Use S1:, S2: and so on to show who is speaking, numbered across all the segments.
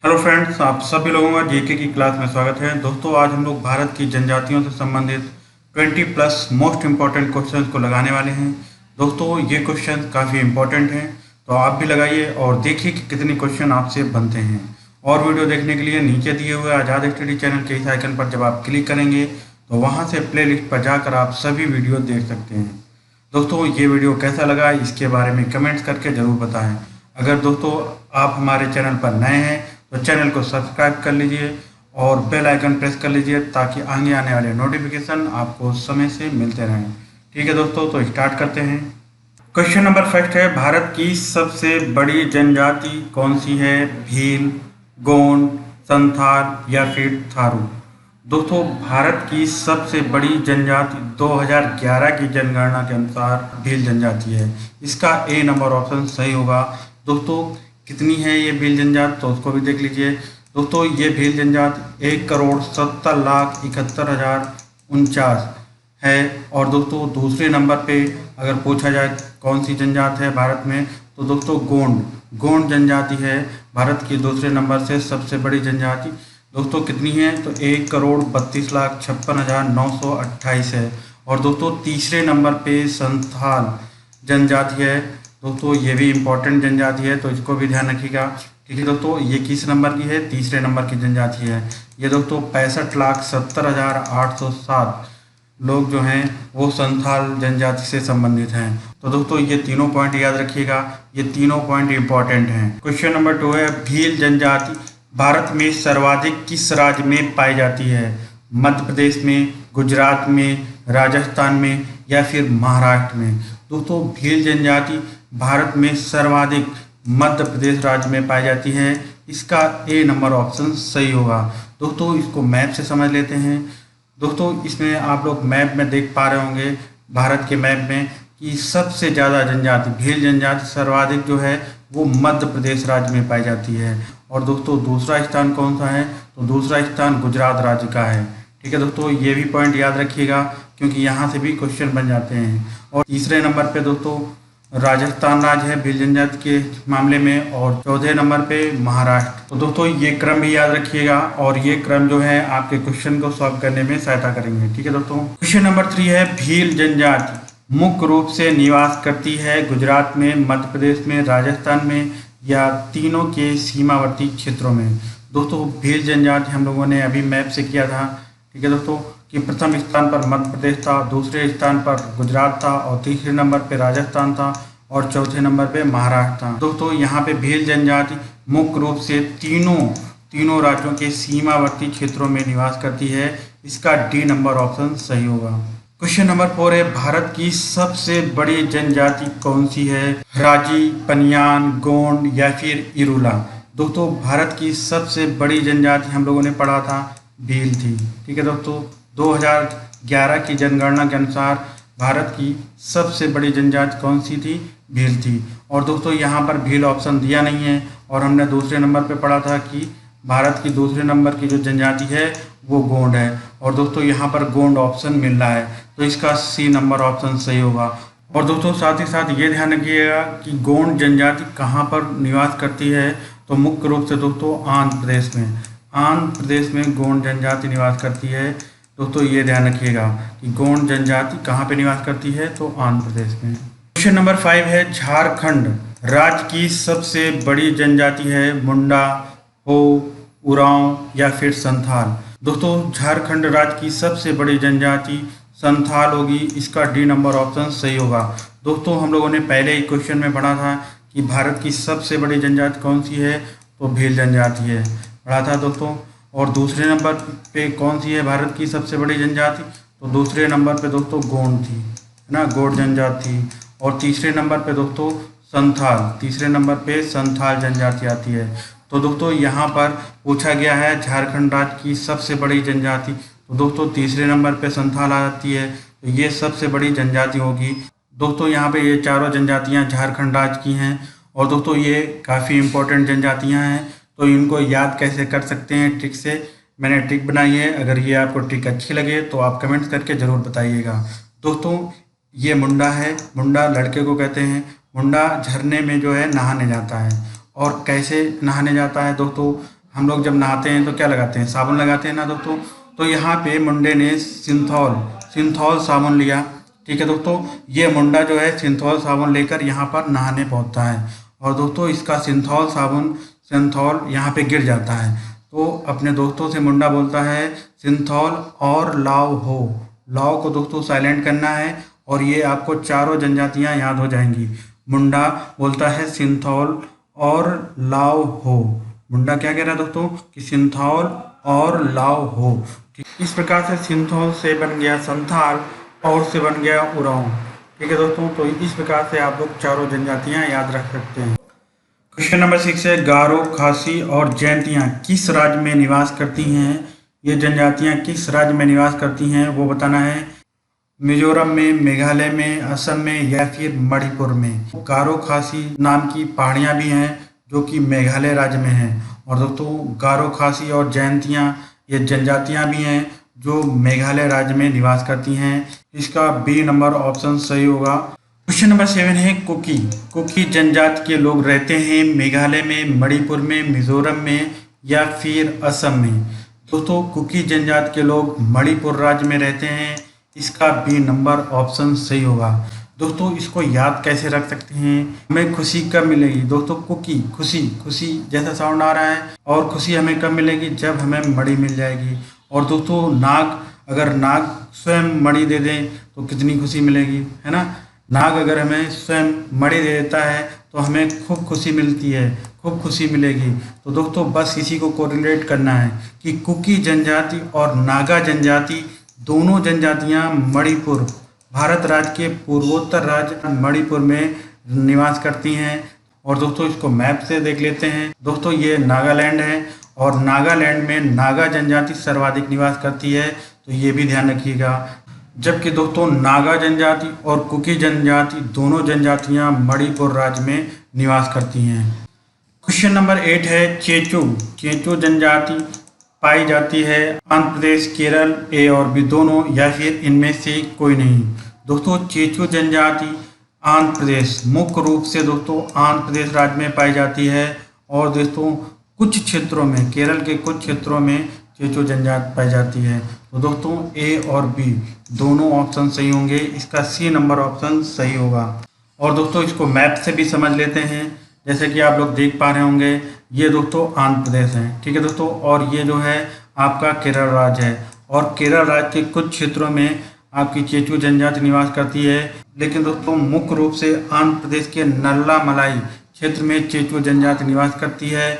S1: Hello friends, आप सभी लोगों का जीके की क्लास में स्वागत है। दोस्तों, आज हम लोग भारत की जनजातियों से संबंधित 20 प्लस मोस्ट इम्पॉर्टेंट क्वेश्चंस को लगाने वाले हैं। दोस्तों, ये क्वेश्चन काफ़ी इम्पोर्टेंट हैं, तो आप भी लगाइए और देखिए कि कितने क्वेश्चन आपसे बनते हैं। और वीडियो देखने के लिए नीचे दिए हुए आज़ाद स्टडी चैनल के इस आइकन पर जब आप क्लिक करेंगे तो वहाँ से प्लेलिस्ट पर जाकर आप सभी वीडियो देख सकते हैं। दोस्तों, ये वीडियो कैसा लगा इसके बारे में कमेंट्स करके ज़रूर बताएं। अगर दोस्तों आप हमारे चैनल पर नए हैं तो चैनल को सब्सक्राइब कर लीजिए और बेल आइकन प्रेस कर लीजिए ताकि आगे आने वाले नोटिफिकेशन आपको समय से मिलते रहें। ठीक है दोस्तों, तो स्टार्ट करते हैं। क्वेश्चन नंबर फर्स्ट है, भारत की सबसे बड़ी जनजाति कौन सी है? भील, गोंड, संथाल या फिर थारू? दोस्तों, भारत की सबसे बड़ी जनजाति 2011 की जनगणना के अनुसार भील जनजाति है। इसका ए नंबर ऑप्शन सही होगा। दोस्तों, कितनी है ये भील जनजाति तो उसको भी देख लीजिए। दोस्तों, ये भील जनजाति 1,70,71,049 है। और दोस्तों, दूसरे नंबर पे अगर पूछा जाए कौन सी जनजाति है भारत में, तो दोस्तों गोंड जनजाति है भारत की दूसरे नंबर से सबसे बड़ी जनजाति। दोस्तों, कितनी है तो 1,32,56,928 है। और दोस्तों, तीसरे नंबर पे संथाल जनजाति है। दोस्तों, ये भी इम्पोर्टेंट जनजाति है, तो इसको भी ध्यान रखिएगा। ठीक है दोस्तों, ये किस नंबर की है? तीसरे नंबर की जनजाति है। ये दोस्तों 65,70,807 लोग जो हैं वो संथाल जनजाति से संबंधित हैं। तो दोस्तों, ये तीनों पॉइंट याद रखिएगा, ये तीनों पॉइंट इंपॉर्टेंट हैं। क्वेश्चन नंबर 2 है, भील जनजाति भारत में सर्वाधिक किस राज्य में पाई जाती है? मध्य प्रदेश में, गुजरात में, राजस्थान में या फिर महाराष्ट्र में? दोस्तों, भील जनजाति भारत में सर्वाधिक मध्य प्रदेश राज्य में पाई जाती है। इसका ए नंबर ऑप्शन सही होगा। दोस्तों, इसको मैप से समझ लेते हैं। दोस्तों, इसमें आप लोग मैप में देख पा रहे होंगे, भारत के मैप में, कि सबसे ज़्यादा जनजाति भील जनजाति सर्वाधिक जो है वो मध्य प्रदेश राज्य में पाई जाती है। और दोस्तों, दूसरा स्थान कौन सा है? तो दूसरा स्थान गुजरात राज्य का है। ठीक है दोस्तों, ये भी पॉइंट याद रखिएगा क्योंकि यहाँ से भी क्वेश्चन बन जाते हैं। और तीसरे नंबर पे दोस्तों राजस्थान राज्य है भील जनजाति के मामले में, और चौथे नंबर पे महाराष्ट्र। तो दोस्तों, ये क्रम भी याद रखिएगा और ये क्रम जो है आपके क्वेश्चन को सॉल्व करने में सहायता करेंगे। ठीक है दोस्तों, क्वेश्चन नंबर 3 है, भील जनजाति मुख्य रूप से निवास करती है गुजरात में, मध्य प्रदेश में, राजस्थान में या तीनों के सीमावर्ती क्षेत्रों में? दोस्तों, भील जनजाति हम लोगों ने अभी मैप से किया था। ठीक है दोस्तों, कि प्रथम स्थान पर मध्य प्रदेश था, दूसरे स्थान पर गुजरात था, और तीसरे नंबर पे राजस्थान था, और चौथे नंबर पे महाराष्ट्र था। दोस्तों, यहाँ पे भील जनजाति मुख्य रूप से तीनों राज्यों के सीमावर्ती क्षेत्रों में निवास करती है। इसका डी नंबर ऑप्शन सही होगा। क्वेश्चन नंबर 4 है, भारत की सबसे बड़ी जनजाति कौन सी है? राजी, पनियान, गोंड या फिर इरुला? दोस्तों, भारत की सबसे बड़ी जनजाति हम लोगों ने पढ़ा था भील थी। ठीक है दोस्तों, 2011 की जनगणना के अनुसार भारत की सबसे बड़ी जनजाति कौन सी थी? भील थी। और दोस्तों, यहाँ पर भील ऑप्शन दिया नहीं है, और हमने दूसरे नंबर पे पढ़ा था कि भारत की दूसरे नंबर की जो जनजाति है वो गोंड है। और दोस्तों, यहाँ पर गोंड ऑप्शन मिल रहा है, तो इसका सी नंबर ऑप्शन सही होगा। और दोस्तों, साथ ही साथ ये ध्यान रखिएगा कि गोंड जनजाति कहाँ पर निवास करती है? तो मुख्य रूप से दोस्तों आंध्र प्रदेश में। आंध्र प्रदेश में गोंड जनजाति निवास करती है। दोस्तों, ये ध्यान रखिएगा कि गोंड जनजाति कहाँ पे निवास करती है? तो आंध्र प्रदेश में। क्वेश्चन नंबर 5 है, झारखंड राज्य की सबसे बड़ी जनजाति है मुंडा, हो, उरांव या फिर संथाल? दोस्तों, झारखंड राज्य की सबसे बड़ी जनजाति संथाल होगी। इसका डी नंबर ऑप्शन सही होगा। दोस्तों, हम लोगों ने पहले ही क्वेश्चन में पढ़ा था कि भारत की सबसे बड़ी जनजाति कौन सी है? तो भील जनजाति है, पढ़ा था दोस्तों। और दूसरे नंबर पे कौन सी है भारत की सबसे बड़ी जनजाति? तो दूसरे नंबर पे दोस्तों गोंड थी, है ना, गोंड जनजाति थी। और तीसरे नंबर पे दोस्तों संथाल, तीसरे नंबर पे संथाल जनजाति आती है। तो दोस्तों, यहाँ पर पूछा गया है झारखंड राज्य की सबसे बड़ी जनजाति, तो दोस्तों तीसरे नंबर पे संथाल आती है, तो ये सबसे बड़ी जनजाति होगी। दोस्तों, यहाँ पे ये चारों जनजातियाँ झारखंड राज्य की हैं। और दोस्तों, ये काफ़ी इंपॉर्टेंट जनजातियाँ हैं, तो इनको याद कैसे कर सकते हैं ट्रिक से, मैंने ट्रिक बनाई है। अगर ये आपको ट्रिक अच्छी लगे तो आप कमेंट्स करके ज़रूर बताइएगा। दोस्तों, ये मुंडा है, मुंडा लड़के को कहते हैं। मुंडा झरने में जो है नहाने जाता है। और कैसे नहाने जाता है दोस्तों? हम लोग जब नहाते हैं तो क्या लगाते हैं, साबुन लगाते हैं ना दोस्तों। तो यहाँ पे मुंडे ने सिंथॉल साबुन लिया। ठीक है दोस्तों, ये मुंडा जो है सिंथॉल साबुन लेकर यहाँ पर नहाने पहुँचता है और दोस्तों इसका सिंथॉल यहाँ पे गिर जाता है। तो अपने दोस्तों से मुंडा बोलता है सिंथॉल और लाव हो। लाव को दोस्तों साइलेंट करना है और ये आपको चारों जनजातियाँ याद हो जाएंगी। मुंडा बोलता है सिंथॉल और लाव हो। मुंडा क्या कह रहा है दोस्तों कि सिंथॉल और लाव हो। इस प्रकार से सिंथॉल से बन गया संथाल और से बन गया उरांव। ठीक है दोस्तों, तो इस प्रकार से आप लोग चारों जनजातियां याद रख सकते हैं। क्वेश्चन नंबर 6 है गारो, खासी और जैंतियाँ किस राज्य में निवास करती हैं। ये जनजातियां किस राज्य में निवास करती हैं वो बताना है। मिजोरम में, मेघालय में, असम में या फिर मणिपुर में। गारो खासी नाम की पहाड़ियाँ भी हैं जो कि मेघालय राज्य में हैं और दोस्तों गारो खासी और जैंतियाँ ये जनजातियाँ भी हैं जो मेघालय राज्य में निवास करती हैं। इसका बी नंबर ऑप्शन सही होगा। क्वेश्चन नंबर 7 है कुकी जनजाति के लोग रहते हैं मेघालय में, मणिपुर में, मिजोरम में या फिर असम में। दोस्तों कुकी जनजाति के लोग मणिपुर राज्य में रहते हैं। इसका बी नंबर ऑप्शन सही होगा। दोस्तों इसको याद कैसे रख सकते हैं, हमें खुशी कब मिलेगी दोस्तों, कुकी खुशी जैसा साउंड आ रहा है। और खुशी हमें कब मिलेगी, जब हमें मणि मिल जाएगी। और दोस्तों अगर नाग स्वयं मणि दे दें तो कितनी खुशी मिलेगी, है ना। नाग अगर हमें स्वयं मणि दे देता है तो हमें खूब खुशी मिलती है, खूब खुशी मिलेगी। तो दोस्तों बस इसी को कोरिलेट करना है कि कुकी जनजाति और नागा जनजाति दोनों जनजातियां मणिपुर, भारत राज्य के पूर्वोत्तर राज्य मणिपुर में निवास करती हैं। और दोस्तों इसको मैप से देख लेते हैं। दोस्तों ये नागालैंड है और नागालैंड में नागा जनजाति सर्वाधिक निवास करती है, तो ये भी ध्यान रखिएगा। जबकि दोस्तों नागा जनजाति और कुकी जनजाति दोनों जनजातियां मणिपुर राज्य में निवास करती हैं। क्वेश्चन नंबर 8 है चेचू जनजाति पाई जाती है आंध्र प्रदेश, केरल, ए और बी दोनों या फिर इनमें से कोई नहीं। दोस्तों चेचू जनजाति आंध्र प्रदेश, मुख्य रूप से दोस्तों आंध्र प्रदेश राज्य में पाई जाती है। और दोस्तों कुछ क्षेत्रों में, केरल के कुछ क्षेत्रों में चेचू जनजाति पाई जाती है। तो दोस्तों ए और बी दोनों ऑप्शन सही होंगे। इसका सी नंबर ऑप्शन सही होगा। और दोस्तों इसको मैप से भी समझ लेते हैं। जैसे कि आप लोग देख पा रहे होंगे, ये दोस्तों आंध्र प्रदेश है, ठीक है दोस्तों, और ये जो है आपका केरल राज्य है। और केरल राज्य के कुछ क्षेत्रों में आपकी चेचू जनजाति निवास करती है। लेकिन दोस्तों मुख्य रूप से आंध्र प्रदेश के नल्ला मलाई क्षेत्र में चेचू जनजाति निवास करती है,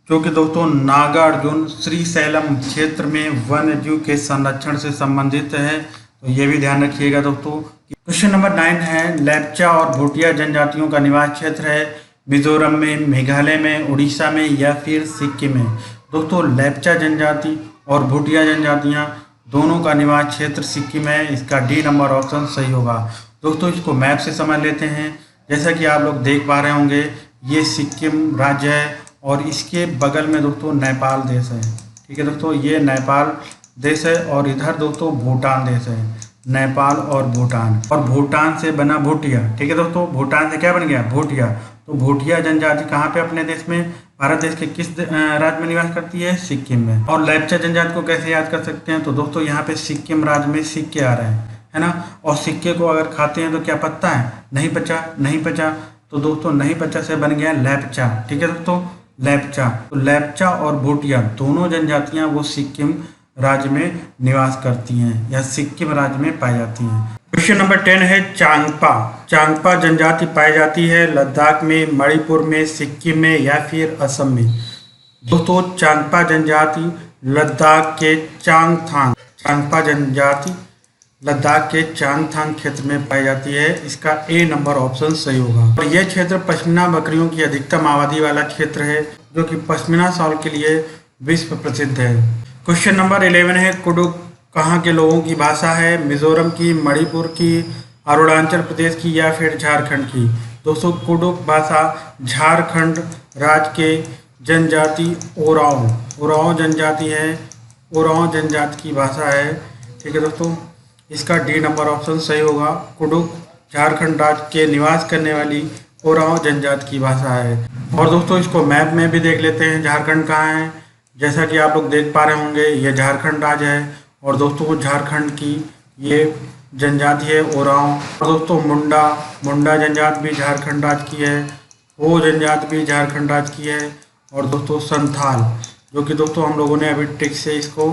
S1: जो कि दोस्तों नागार्जुन श्रीशैलम क्षेत्र में वन्य जीव के संरक्षण से संबंधित है। तो ये भी ध्यान रखिएगा दोस्तों। क्वेश्चन नंबर 9 है लेप्चा और भूटिया जनजातियों का निवास क्षेत्र है मिजोरम में, मेघालय में, उड़ीसा में या फिर सिक्किम में। दोस्तों लेप्चा जनजाति और भूटिया जनजातियां दोनों का निवास क्षेत्र सिक्किम है। इसका डी नंबर ऑप्शन सही होगा। दोस्तों इसको मैप से समझ लेते हैं। जैसा कि आप लोग देख पा रहे होंगे, ये सिक्किम राज्य है और इसके बगल में दोस्तों नेपाल देश है, ठीक है दोस्तों, ये नेपाल देश है और इधर दोस्तों भूटान देश है, नेपाल और भूटान से बना भूटिया, ठीक है दोस्तों, भूटान से क्या बन गया, भूटिया। तो भूटिया जनजाति कहाँ पे अपने देश में, भारत देश के किस राज्य में निवास करती है, सिक्किम में। और लेप्चा जनजाति को कैसे याद कर सकते हैं, तो दोस्तों यहाँ पे सिक्किम राज्य में सिक्के आ रहे हैं, है ना। और सिक्के को अगर खाते हैं तो क्या पचता है, नहीं पचा, तो दोस्तों नहीं पचा से बन गया लेप्चा, ठीक है दोस्तों, लेप्चा। तो लेप्चा और भूटिया दोनों जनजातियां वो सिक्किम राज्य में निवास करती हैं या सिक्किम राज्य में पाई जाती हैं। क्वेश्चन नंबर 10 है चांगपा जनजाति पाई जाती है लद्दाख में, मणिपुर में, सिक्किम में या फिर असम में। दोस्तों चांगपा जनजाति लद्दाख के चांगथांग क्षेत्र में पाई जाती है। इसका ए नंबर ऑप्शन सही होगा। और यह क्षेत्र पश्मीना बकरियों की अधिकतम आबादी वाला क्षेत्र है, जो कि पश्मीना शॉल के लिए विश्व प्रसिद्ध है। क्वेश्चन नंबर 11 है कुडुक कहाँ के लोगों की भाषा है, मिजोरम की, मणिपुर की, अरुणाचल प्रदेश की या फिर झारखंड की। दोस्तों कुडुक भाषा झारखंड राज्य के जनजाति ओराओं जनजाति है, ओराओं जनजाति की भाषा है, ठीक है दोस्तों। इसका डी नंबर ऑप्शन सही होगा। कुडुक झारखंड राज्य के निवास करने वाली ओराओं जनजाति की भाषा है। और दोस्तों इसको मैप में भी देख लेते हैं, झारखंड कहाँ है, जैसा कि आप लोग देख पा रहे होंगे ये झारखंड राज्य है और दोस्तों झारखंड की ये जनजाति है ओरांव। और दोस्तों मुंडा जनजाति भी झारखंड राज्य की है, हो जनजाति भी झारखंड राज्य की है। और दोस्तों संथाल, जो कि दोस्तों हम लोगों ने अभी ट्रिक से इसको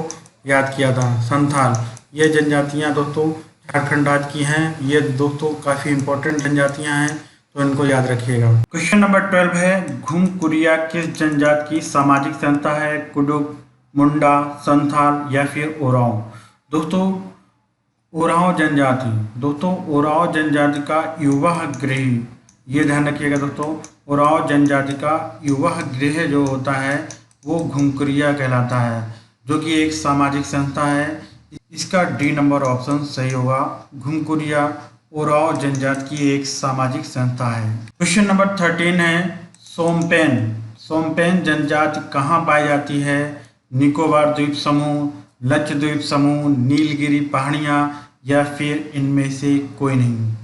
S1: याद किया था, संथाल, ये जनजातियां दोस्तों झारखंड राज्य की हैं। ये दोस्तों काफ़ी इंपॉर्टेंट जनजातियां हैं, तो इनको याद रखिएगा। क्वेश्चन नंबर 12 है, घुमकुरिया किस जनजाति की सामाजिक संस्था है? कुडुक, मुंडा, संथाल या फिर ओरांव? दोस्तों ओरांव जनजाति, दोस्तों ओरांव जनजाति का युवा गृह, ये ध्यान रखिएगा दोस्तों, ओरांव जनजाति का युवा गृह जो होता है वो घुमकुरिया कहलाता है, जो कि एक सामाजिक संस्था है। इसका डी नंबर ऑप्शन सही होगा। घुमकुरिया ओरांव जनजाति की एक सामाजिक संस्था है। क्वेश्चन नंबर 13 है, सोमपेन जनजाति कहाँ पाई जाती है? निकोबार द्वीप समूह, लक्षद्वीप समूह, नीलगिरी पहाड़ियाँ या फिर इनमें से कोई नहीं?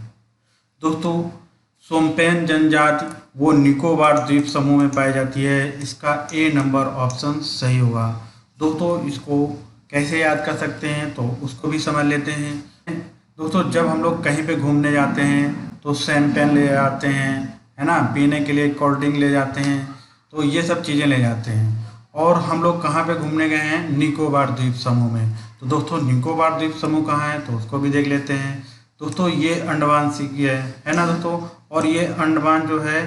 S1: दोस्तों सोमपेन जनजाति वो निकोबार द्वीप समूह में पाई जाती है। इसका ए नंबर ऑप्शन सही होगा। दोस्तों इसको कैसे याद कर सकते हैं तो उसको भी समझ लेते हैं। दोस्तों जब हम लोग कहीं पे घूमने जाते हैं तो शैम्पेन ले जाते हैं, है ना, पीने के लिए कोल्ड ड्रिंक ले जाते हैं, तो ये सब चीज़ें ले जाते हैं। और हम लोग कहाँ पे घूमने गए हैं? निकोबार द्वीप समूह में। तो दोस्तों निकोबार द्वीप समूह कहाँ है तो उसको भी देख लेते हैं। दोस्तों ये अंडमान सी की है ना दोस्तों, और ये अंडमान जो है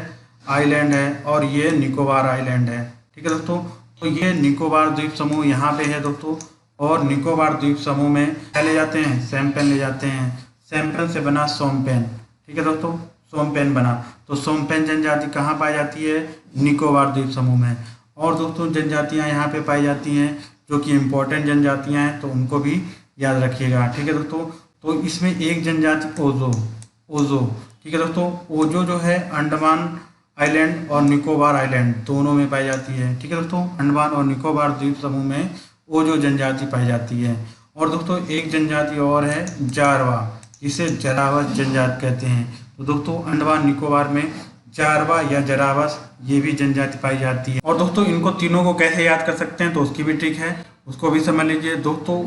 S1: आइलैंड है और ये निकोबार आइलैंड है। ठीक है दोस्तों, तो ये निकोबार द्वीप समूह यहाँ पे है दोस्तों। और निकोबार द्वीप समूह में क्या ले जाते हैं? शैम्पेन ले जाते हैं। शैम्पेन से बना सोमपेन। ठीक है दोस्तों, सोमपेन बना। तो सोमपेन जनजाति कहाँ पाई जाती है? निकोबार द्वीप समूह में। और दोस्तों जनजातियाँ यहाँ पे पाई जाती हैं जो कि इम्पोर्टेंट जनजातियाँ हैं, तो उनको भी याद रखिएगा। ठीक है दोस्तों, तो इसमें एक जनजाति ओजो। ठीक है दोस्तों, ओजो जो है अंडमान आइलैंड और निकोबार आइलैंड दोनों में पाई जाती है। ठीक है दोस्तों, अंडमान और निकोबार द्वीप समूह में ओजो जनजाति पाई जाती है। और दोस्तों एक जनजाति और है जारवा, जिसे जरावस जनजाति कहते हैं। तो दोस्तों अंडमान निकोबार में जारवा या जरावस ये भी जनजाति पाई जाती है। और दोस्तों इनको तीनों को कैसे याद कर सकते हैं तो उसकी भी ट्रिक है, उसको भी समझ लीजिए। दोस्तों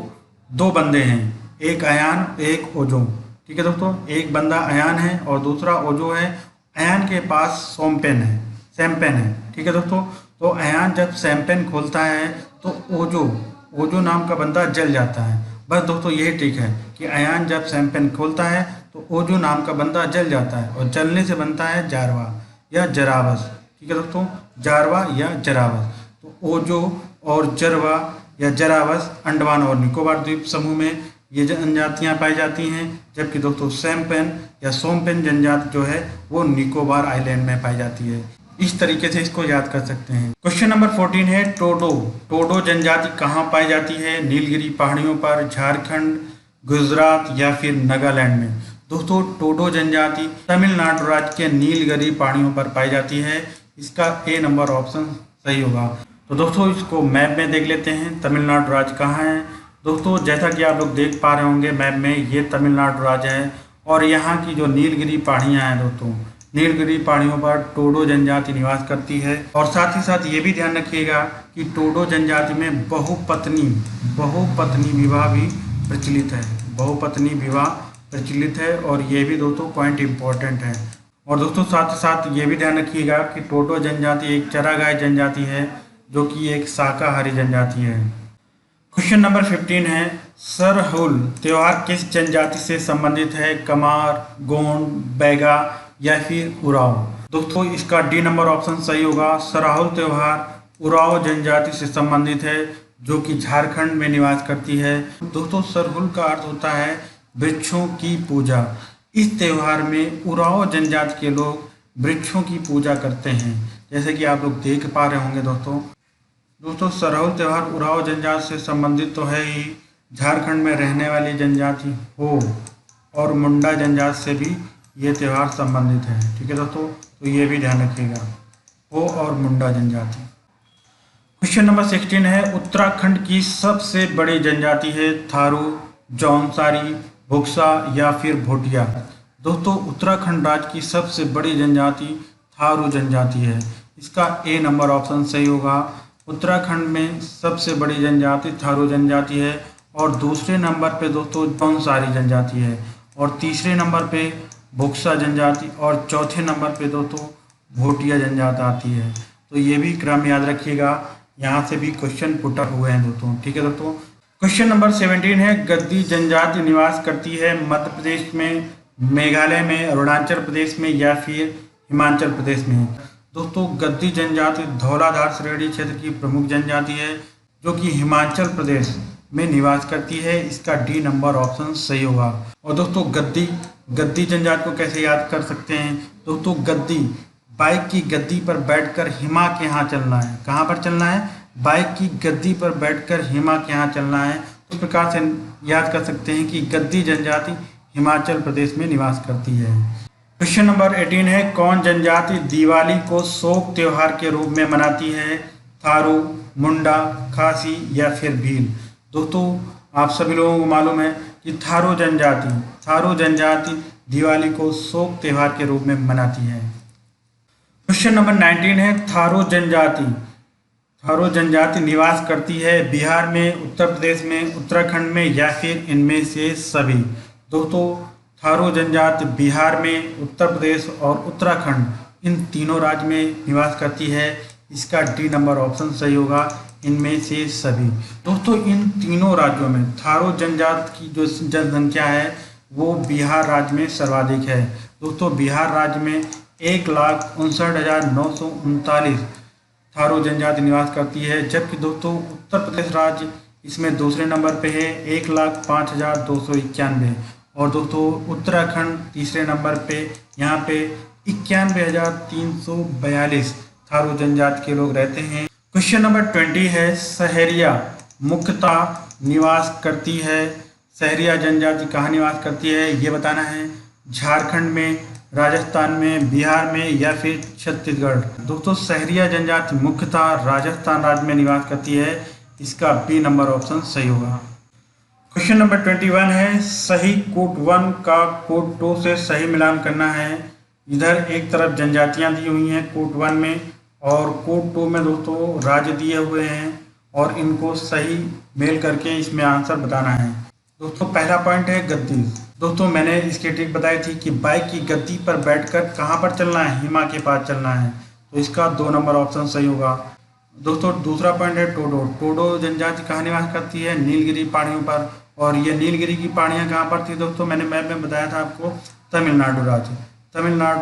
S1: दो बंदे हैं, एक अयान एक ओजो। ठीक है दोस्तों, एक बंदा अयान है और दूसरा ओजो है। अयान के पास शैम्पेन है। ठीक है दोस्तों, तो अयान जब शैम्पेन खोलता है तो ओजो नाम का बंदा जल जाता है। बस दोस्तों यही ट्रिक है कि अयान जब शैम्पेन खोलता है तो ओजो नाम का बंदा जल जाता है और जलने से बनता है जारवा या जरावस। ठीक है दोस्तों, जारवा या जरावस। तो ओजो और जरवा या जरावस अंडमान और निकोबार द्वीप समूह में ये जनजातियाँ पाई जाती हैं, जबकि दोस्तों शैम्पेन या सोमपेन जनजाति जो है वो निकोबार आइलैंड में पाई जाती है। इस तरीके से इसको याद कर सकते हैं। क्वेश्चन नंबर 14 है, टोडो जनजाति कहाँ पाई जाती है? नीलगिरी पहाड़ियों पर, झारखंड, गुजरात या फिर नागालैंड में? दोस्तों टोडो जनजाति तमिलनाडु राज्य के नीलगिरी पहाड़ियों पर पाई जाती है। इसका ए नंबर ऑप्शन सही होगा। तो दोस्तों इसको मैप में देख लेते हैं, तमिलनाडु राज्य कहाँ है। दोस्तों जैसा कि आप लोग देख पा रहे होंगे मैप में, ये तमिलनाडु राज्य है और यहाँ की जो नीलगिरी पहाड़ियाँ हैं दोस्तों, नीलगिरी पहाड़ियों पर टोडो जनजाति निवास करती है। और साथ ही साथ ये भी ध्यान रखिएगा कि टोडो जनजाति में बहुपत्नी विवाह भी प्रचलित है। बहुपत्नी विवाह प्रचलित है और ये भी दोस्तों पॉइंट इम्पोर्टेंट है। और दोस्तों साथ ही साथ ये भी ध्यान रखिएगा कि टोडो जनजाति एक चरागाह जनजाति है जो कि एक शाकाहारी जनजाति है। क्वेश्चन नंबर 15 है, सरहुल त्योहार किस जनजाति से संबंधित है? कमार, गोंड, बैगा या फिर उराव? दोस्तों इसका डी नंबर ऑप्शन सही होगा। सरहुल त्योहार उराव जनजाति से संबंधित है जो कि झारखंड में निवास करती है। दोस्तों सरहुल का अर्थ होता है वृक्षों की पूजा। इस त्यौहार में उराव जनजाति के लोग वृक्षों की पूजा करते हैं, जैसे कि आप लोग देख पा रहे होंगे दोस्तों सरहुल त्यौहार उराव जनजाति से संबंधित तो है ही, झारखंड में रहने वाली जनजाति हो और मुंडा जनजाति से भी ये त्यौहार संबंधित है। ठीक है दोस्तों, तो ये भी ध्यान रखिएगा, हो और मुंडा जनजाति। क्वेश्चन नंबर 16 है, उत्तराखंड की सबसे बड़ी जनजाति है थारू, जौनसारी, भुक्सा या फिर भोटिया? दोस्तों उत्तराखंड राज्य की सबसे बड़ी जनजाति थारू जनजाति है। इसका ए नंबर ऑप्शन सही होगा। उत्तराखंड में सबसे बड़ी जनजाति थारू जनजाति है और दूसरे नंबर पे दोस्तों जौनसारी जनजाति है और तीसरे नंबर पे बुक्सा जनजाति और चौथे नंबर पे दोस्तों भोटिया जनजाति आती है। तो ये भी क्रम याद रखिएगा, यहाँ से भी क्वेश्चन पुट अप हुए हैं दोस्तों। ठीक है दोस्तों, क्वेश्चन नंबर 17 है गद्दी जनजाति निवास करती है मध्य प्रदेश में, मेघालय में, अरुणाचल प्रदेश में या फिर हिमाचल प्रदेश में। दोस्तों गद्दी जनजाति धौलाधार श्रेणी क्षेत्र की प्रमुख जनजाति है जो कि हिमाचल प्रदेश में निवास करती है। इसका डी नंबर ऑप्शन सही होगा। और दोस्तों गद्दी जनजाति को कैसे याद कर सकते हैं? दोस्तों गद्दी, बाइक की गद्दी पर बैठकर हिमा के यहाँ चलना है। कहाँ पर चलना है? बाइक की गद्दी पर बैठकर हिमा के यहाँ चलना है। तो इस प्रकार से याद कर सकते हैं कि गद्दी जनजाति हिमाचल प्रदेश में निवास करती है। क्वेश्चन नंबर 18 है कौन जनजाति दिवाली को शोक त्योहार के रूप में मनाती है? थारू, मुंडा, खासी या फिर भील। दोस्तों आप सभी लोगों को मालूम है कि थारू जनजाति दिवाली को शोक त्योहार के रूप में मनाती है। क्वेश्चन नंबर 19 है थारू जनजाति निवास करती है बिहार में, उत्तर प्रदेश में, उत्तराखंड में या फिर इनमें से सभी। दोस्तों थारू जनजाति बिहार में, उत्तर प्रदेश और उत्तराखंड इन तीनों राज्य में निवास करती है। इसका डी नंबर ऑप्शन सही होगा, इनमें से सभी। दोस्तों इन तीनों राज्यों में थारू जनजाति की जो जनसंख्या है वो बिहार राज्य में सर्वाधिक है। दोस्तों बिहार राज्य में 1,59,939 थारू जनजाति निवास करती है, जबकि दोस्तों उत्तर प्रदेश राज्य इसमें दूसरे नंबर पे है 1,05,291 और दोस्तों उत्तराखंड तीसरे नंबर पे, यहाँ पे 91,342 थारू जनजाति के लोग रहते हैं। क्वेश्चन नंबर 20 है सहरिया मुख्यतः निवास करती है। सहरिया जनजाति कहाँ निवास करती है ये बताना है। झारखंड में, राजस्थान में, बिहार में या फिर छत्तीसगढ़। दोस्तों सहरिया जनजाति मुख्यतः राजस्थान राज्य में निवास करती है। इसका बी नंबर ऑप्शन सही होगा। क्वेश्चन नंबर 21 है सही कोड 1 का कोड 2 से सही मिलान करना है। इधर एक तरफ जनजातियां दी हुई हैं कोड 1 में और कोड 2 में दोस्तों राज्य दिए हुए हैं और इनको सही मेल करके इसमें आंसर बताना है। दोस्तों पहला पॉइंट है गद्दी। दोस्तों मैंने इसकी ट्रिक बताई थी कि बाइक की गद्दी पर बैठकर कहाँ पर चलना है? हिमा के पास चलना है। तो इसका 2 नंबर ऑप्शन सही होगा। दोस्तों दूसरा पॉइंट है टोडो जनजाति कहाँ निवास करती है? नीलगिरी पहाड़ियों पर। और ये नीलगिरी की पहाड़ियाँ कहाँ पर थी दोस्तों? मैंने मैप में बताया था आपको, तमिलनाडु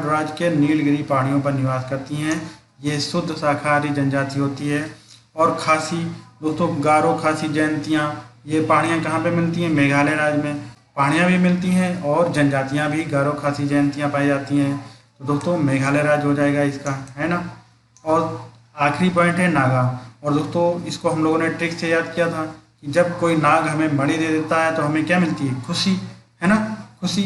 S1: राज्य के नीलगिरी पहाड़ियों पर निवास करती हैं। ये शुद्ध शाकाहारी जनजाति होती है। और खासी, दोस्तों गारो खासी जयंतियाँ, ये पहाड़ियाँ कहाँ पे मिलती हैं? मेघालय राज्य में पहाड़ियाँ भी मिलती हैं और जनजातियाँ भी गारो खासी जयंतियाँ पाई जाती हैं। तो दोस्तों मेघालय राज्य हो जाएगा इसका, है ना। और आखिरी पॉइंट है नागा। और दोस्तों इसको हम लोगों ने ट्रिक से याद किया था कि जब कोई नाग हमें मणि दे देता है तो हमें क्या मिलती है? खुशी, है ना, खुशी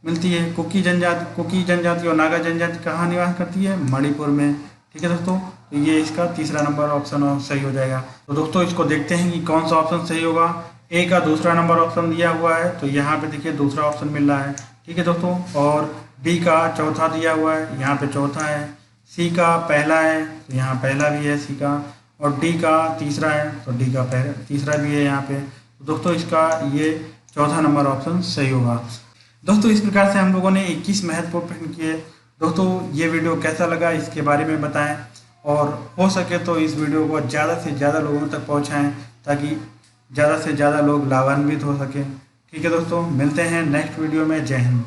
S1: मिलती है। कुकी जनजाति और नागा जनजाति कहाँ निवास करती है? मणिपुर में। ठीक है दोस्तों, तो ये इसका तीसरा नंबर ऑप्शन सही हो जाएगा। तो दोस्तों इसको देखते हैं कि कौन सा ऑप्शन सही होगा। ए का दूसरा नंबर ऑप्शन दिया हुआ है तो यहाँ पे देखिए दूसरा ऑप्शन मिल रहा है। ठीक है दोस्तों, और बी का चौथा दिया हुआ है, यहाँ पे चौथा है। सी का पहला है तो यहाँ पहला भी है सी का। और डी का तीसरा है तो डी का तीसरा भी है यहाँ पे। तो दोस्तों इसका ये चौथा नंबर ऑप्शन सही होगा। दोस्तों इस प्रकार से हम लोगों ने 21 महत्वपूर्ण प्रश्न किए। दोस्तों ये वीडियो कैसा लगा इसके बारे में बताएं और हो सके तो इस वीडियो को ज़्यादा से ज़्यादा लोगों तक पहुँचाएँ ताकि ज़्यादा से ज़्यादा लोग लाभान्वित हो सकें। ठीक है दोस्तों, मिलते हैं नेक्स्ट वीडियो में। जय हिंद।